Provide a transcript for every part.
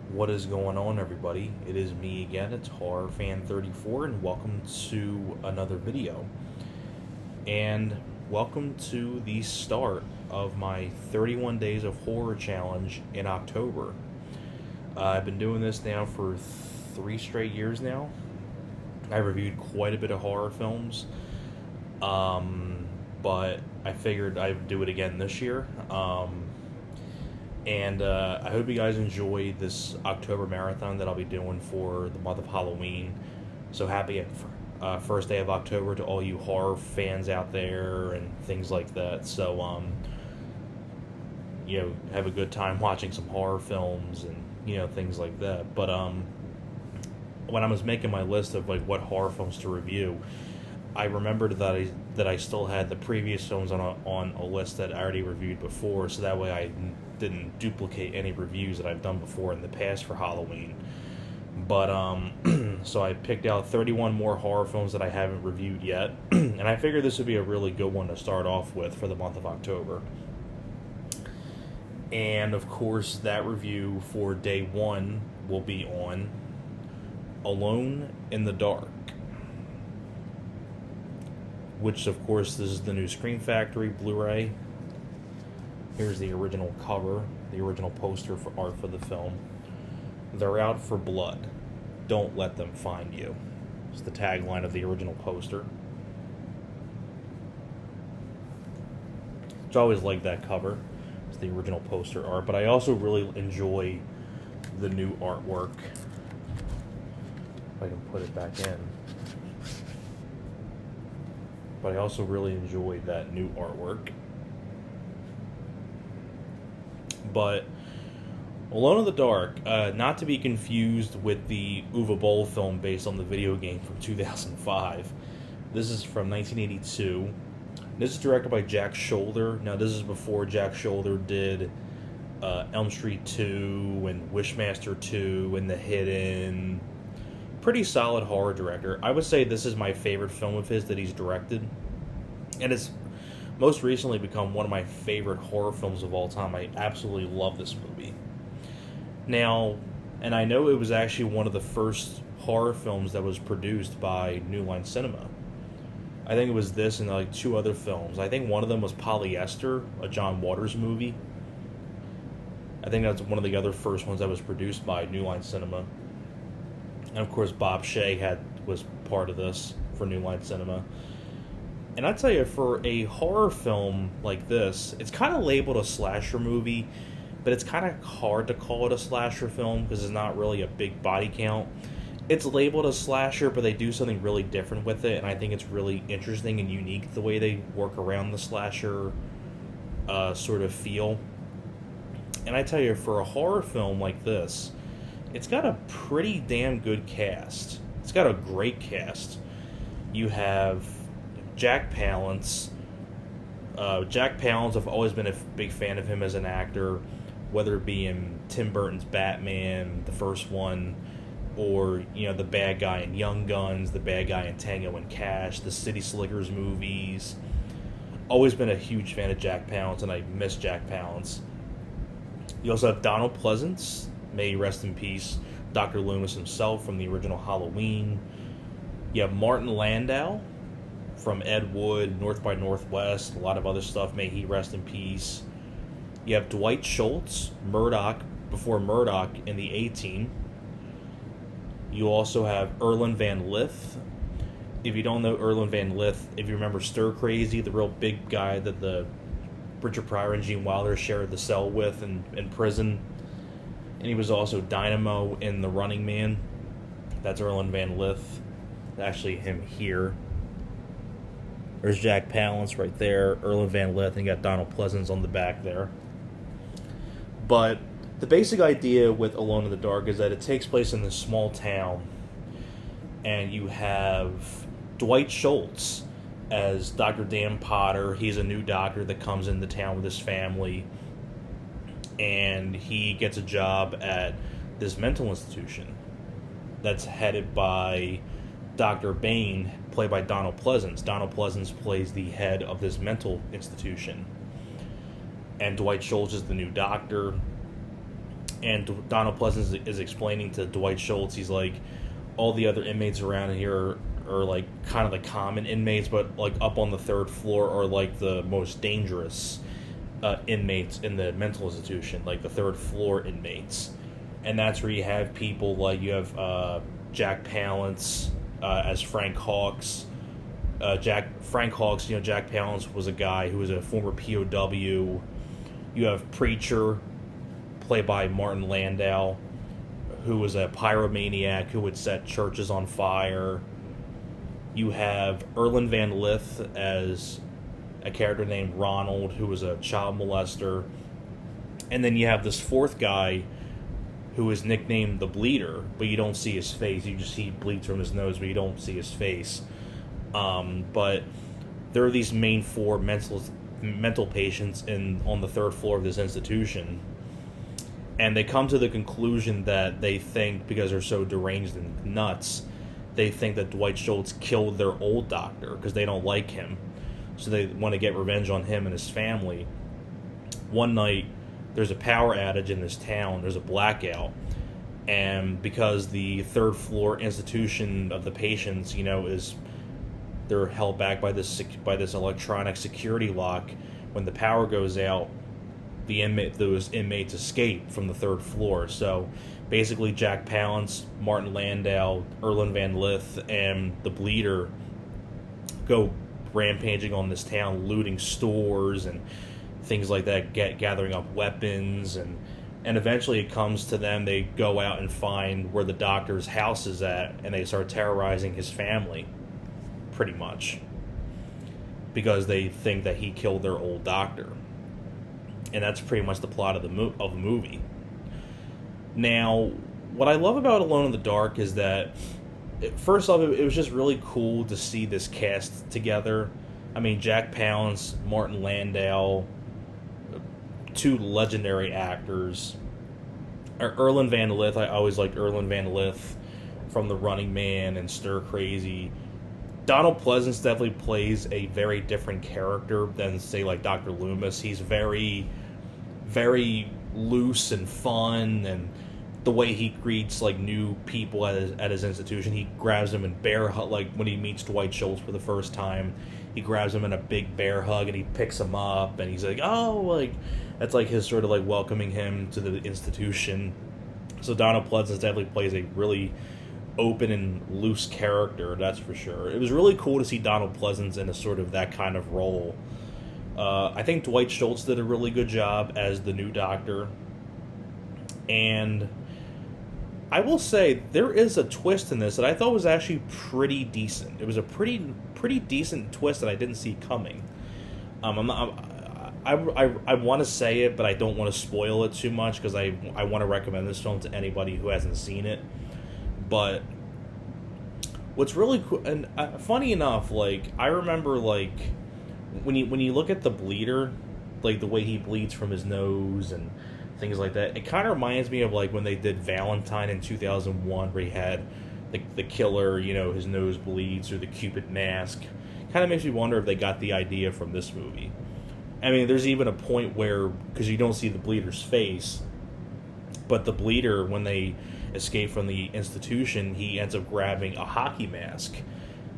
What is going on, everybody? It is me again. It's HorrorFan34, and welcome to another video. And welcome to the start of my 31 Days of Horror Challenge in October. I've been doing this now for 3 straight years now. I reviewed quite a bit of horror films, but I figured I'd do it again this year. And I hope you guys enjoy this October marathon that I'll be doing for the month of Halloween. So happy first day of October to all you horror fans out there and things like that. So, have a good time watching some horror films and, things like that. But when I was making my list of like what horror films to review, I remembered that I still had the previous films on a list that I already reviewed before, so that way I didn't duplicate any reviews that I've done before in the past for Halloween. But so I picked out 31 more horror films that I haven't reviewed yet, and I figured this would be a really good one to start off with for the month of October. And of course, that review for day 1 will be on Alone in the Dark, which of course this is the new Scream Factory Blu-ray. Here's the original cover, the original poster for art for the film. They're out for blood. Don't let them find you. It's the tagline of the original poster. Which I always like that cover. It's the original poster art, but I also really enjoy the new artwork. If I can put it back in. But I also really enjoy that new artwork. But Alone in the Dark, not to be confused with the Uwe Boll film based on the video game from 2005. This is from 1982. This is directed by Jack Sholder. Now, this is before Jack Sholder did Elm Street 2 and Wishmaster 2 and The Hidden. Pretty solid horror director. I would say this is my favorite film of his that he's directed. And it's most recently become one of my favorite horror films of all time. I absolutely love this movie. Now, and I know it was actually one of the first horror films that was produced by New Line Cinema. I think it was this and like 2 other films. I think one of them was Polyester, a John Waters movie. I think that's one of the other first ones that was produced by New Line Cinema. And of course, Bob Shaye was part of this for New Line Cinema. And I tell you, for a horror film like this, it's kind of labeled a slasher movie, but it's kind of hard to call it a slasher film because it's not really a big body count. It's labeled a slasher, but they do something really different with it, and I think it's really interesting and unique the way they work around the slasher sort of feel. And I tell you, for a horror film like this, it's got a pretty damn good cast. It's got a great cast. You have Jack Palance. Jack Palance, I've always been a big fan of him as an actor, whether it be in Tim Burton's Batman, the first one, or, the bad guy in Young Guns, the bad guy in Tango and Cash, the City Slickers movies. Always been a huge fan of Jack Palance, and I miss Jack Palance. You also have Donald Pleasence, may he rest in peace, Dr. Loomis himself from the original Halloween. You have Martin Landau from Ed Wood, North by Northwest, a lot of other stuff, may he rest in peace. You have Dwight Schultz, Murdoch, before Murdoch in the A-Team. You also have Erland Van Lith. If you don't know Erland Van Lith, if you remember Stir Crazy, the real big guy that the Richard Pryor and Gene Wilder shared the cell with in prison. And he was also Dynamo in The Running Man. That's Erland Van Lith. Actually, him here. There's Jack Palance right there, Erland Van Lith, and you got Donald Pleasence on the back there. But the basic idea with Alone in the Dark is that it takes place in this small town, and you have Dwight Schultz as Dr. Dan Potter. He's a new doctor that comes into town with his family, and he gets a job at this mental institution that's headed by Dr. Bain, played by Donald Pleasence. Donald Pleasence plays the head of this mental institution. And Dwight Schultz is the new doctor. and Donald Pleasence is explaining to Dwight Schultz, he's like, all the other inmates around here are like kind of the common inmates, but like up on the third floor are like the most dangerous inmates in the mental institution, like the third floor inmates. And that's where you have people like, you have Jack Palance as Frank Hawks. Frank Hawks, Jack Palance was a guy who was a former POW. You have Preacher, played by Martin Landau, who was a pyromaniac who would set churches on fire. You have Erland Van Lith as a character named Ronald, who was a child molester. And then you have this fourth guy who is nicknamed the Bleeder, but you don't see his face. You just see bleeds from his nose, but you don't see his face. But there are these main four mental patients on the third floor of this institution, and they come to the conclusion that they think, because they're so deranged and nuts, they think that Dwight Schultz killed their old doctor because they don't like him, so they want to get revenge on him and his family. One night, there's a power outage in this town, there's a blackout, and because the third floor institution of the patients, they're held back by this electronic security lock. When the power goes out, those inmates escape from the third floor. So basically, Jack Palance, Martin Landau, Erland Van Lith, and the Bleeder go rampaging on this town, looting stores and things like that, gathering up weapons, and eventually it comes to them. They go out and find where the doctor's house is at, and they start terrorizing his family, pretty much, because they think that he killed their old doctor. And that's pretty much the plot of the movie. Now, what I love about Alone in the Dark is that, first off, it was just really cool to see this cast together. I mean, Jack Palance, Martin Landau, two legendary actors. Erland Van Lith, I always liked Erland Van Lith from The Running Man and Stir Crazy. Donald Pleasence definitely plays a very different character than, say, like Dr. Loomis. He's very, very loose and fun, and the way he greets like new people at his institution, he grabs them in bear hug. Like when he meets Dwight Schultz for the first time, he grabs him in a big bear hug and he picks him up, and he's like, oh, like that's like his sort of like welcoming him to the institution. So Donald Pleasence definitely plays a really open and loose character, that's for sure. It was really cool to see Donald Pleasence in a sort of that kind of role. I think Dwight Schultz did a really good job as the new doctor, and I will say there is a twist in this that I thought was actually pretty decent. It was a pretty decent twist that I didn't see coming. I want to say it, but I don't want to spoil it too much because I want to recommend this film to anybody who hasn't seen it. But what's really cool, and funny enough, like I remember, like when you look at the Bleeder, like the way he bleeds from his nose and things like that, it kind of reminds me of like when they did Valentine in 2001, where he had the killer, his nose bleeds, or the Cupid mask. Kind of makes me wonder if they got the idea from this movie. I mean, there's even a point where, because you don't see the Bleeder's face, but the Bleeder, when they escape from the institution, he ends up grabbing a hockey mask.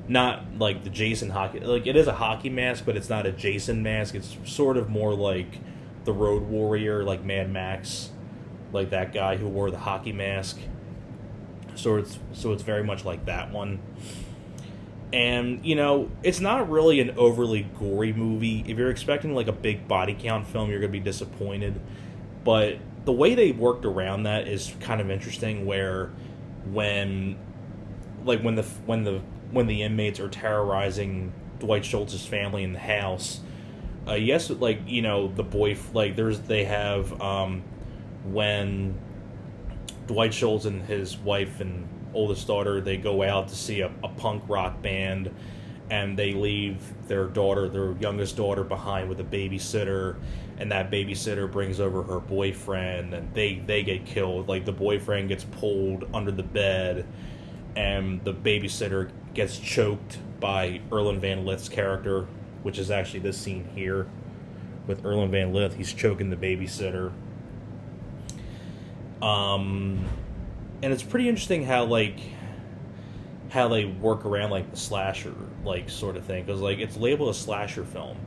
Not like the Jason hockey, like it is a hockey mask, but it's not a Jason mask. It's sort of more like the Road Warrior, like Mad Max, like that guy who wore the hockey mask. So it's very much like that one. And, it's not really an overly gory movie. If you're expecting like a big body count film, you're going to be disappointed. But the way they worked around that is kind of interesting, where when the inmates are terrorizing Dwight Schultz's family in the house, the boy, like they have when Dwight Schultz and his wife and oldest daughter, they go out to see a punk rock band, and they leave their youngest daughter behind with a babysitter, and that babysitter brings over her boyfriend, and they get killed. Like the boyfriend gets pulled under the bed, and the babysitter gets choked by Erland Van Lith's character, which is actually this scene here with Erland Van Lith. He's choking the babysitter. Um, and it's pretty interesting how like how they work around like the slasher like sort of thing, because like it's labeled a slasher film,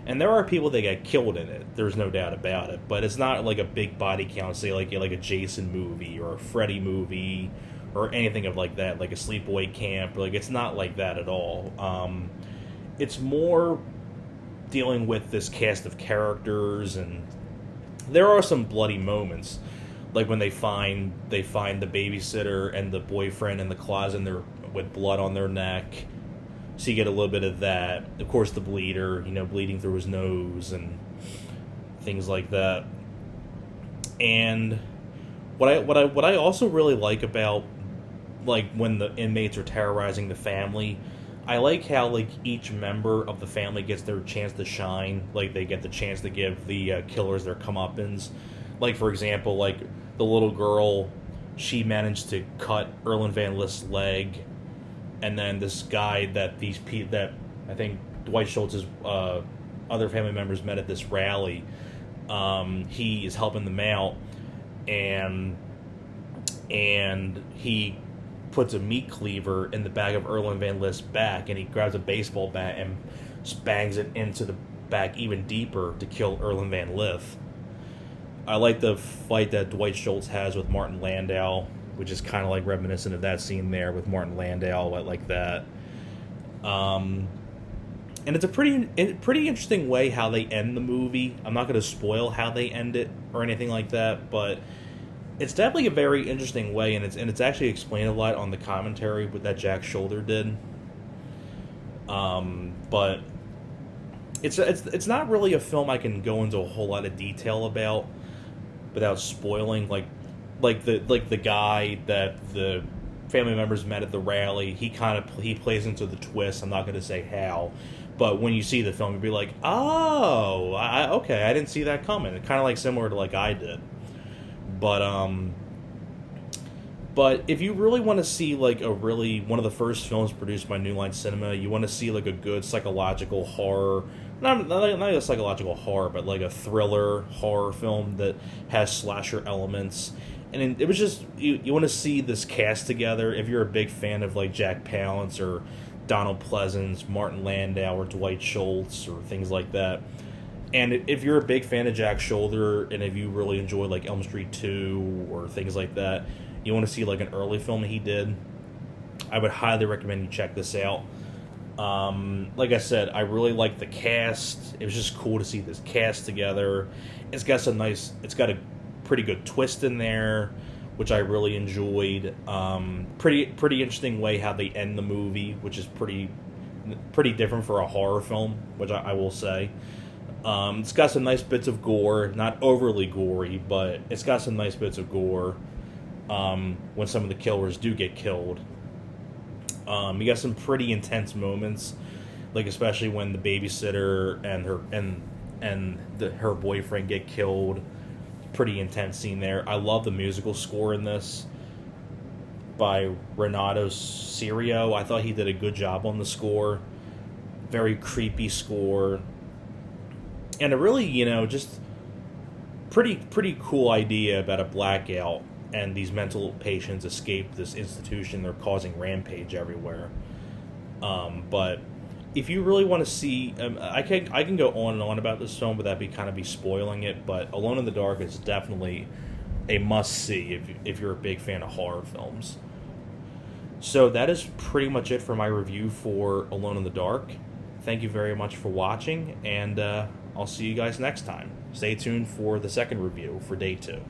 and there are people that get killed in it. There's no doubt about it, but it's not like a big body count, say like a Jason movie or a Freddy movie or anything of like that, like a Sleepaway Camp. Like it's not like that at all. It's more dealing with this cast of characters, and there are some bloody moments, like when they find the babysitter and the boyfriend in the closet, and they're with blood on their neck. So you get a little bit of that. Of course, the bleeder, bleeding through his nose and things like that. And what I also really like about like when the inmates are terrorizing the family, I like how like each member of the family gets their chance to shine. Like they get the chance to give the killers their comeuppance. Like for example, like the little girl, she managed to cut Erland Van Lith's leg, and then this guy that I think Dwight Schultz's other family members met at this rally. He is helping them out, and he puts a meat cleaver in the back of Erland Van Lith's back, and he grabs a baseball bat and bangs it into the back even deeper to kill Erland Van Lith. I like the fight that Dwight Schultz has with Martin Landau, which is kind of like reminiscent of that scene there with Martin Landau, like that. And it's a pretty interesting way how they end the movie. I'm not going to spoil how they end it or anything like that, but it's definitely a very interesting way, and it's actually explained a lot on the commentary that Jack Shoulder did. But it's not really a film I can go into a whole lot of detail about without spoiling. Like the guy that the family members met at the rally, he plays into the twist. I'm not going to say how, but when you see the film, you'll be like, oh, okay, I didn't see that coming. It's kind of like similar to like I did. But if you really want to see like one of the first films produced by New Line Cinema, you want to see like a good psychological horror, not a psychological horror, but like a thriller horror film that has slasher elements. And it was just, you want to see this cast together. If you're a big fan of like Jack Palance or Donald Pleasence, Martin Landau, or Dwight Schultz, or things like that. And if you're a big fan of Jack Shoulder, and if you really enjoy like Elm Street 2 or things like that, you want to see like an early film that he did, I would highly recommend you check this out. Like I said, I really like the cast. It was just cool to see this cast together. It's got a pretty good twist in there, which I really enjoyed. Pretty interesting way how they end the movie, which is pretty different for a horror film, which I will say. It's got some nice bits of gore, not overly gory, but it's got some nice bits of gore when some of the killers do get killed. You got some pretty intense moments, like especially when the babysitter and her boyfriend get killed. Pretty intense scene there. I love the musical score in this by Renato Serio. I thought he did a good job on the score. Very creepy score. And a really, just pretty cool idea about a blackout and these mental patients escape this institution. They're causing rampage everywhere. But if you really want to see, I can go on and on about this film, but that'd be spoiling it. But Alone in the Dark is definitely a must-see if you're a big fan of horror films. So that is pretty much it for my review for Alone in the Dark. Thank you very much for watching, and I'll see you guys next time. Stay tuned for the second review for Day 2.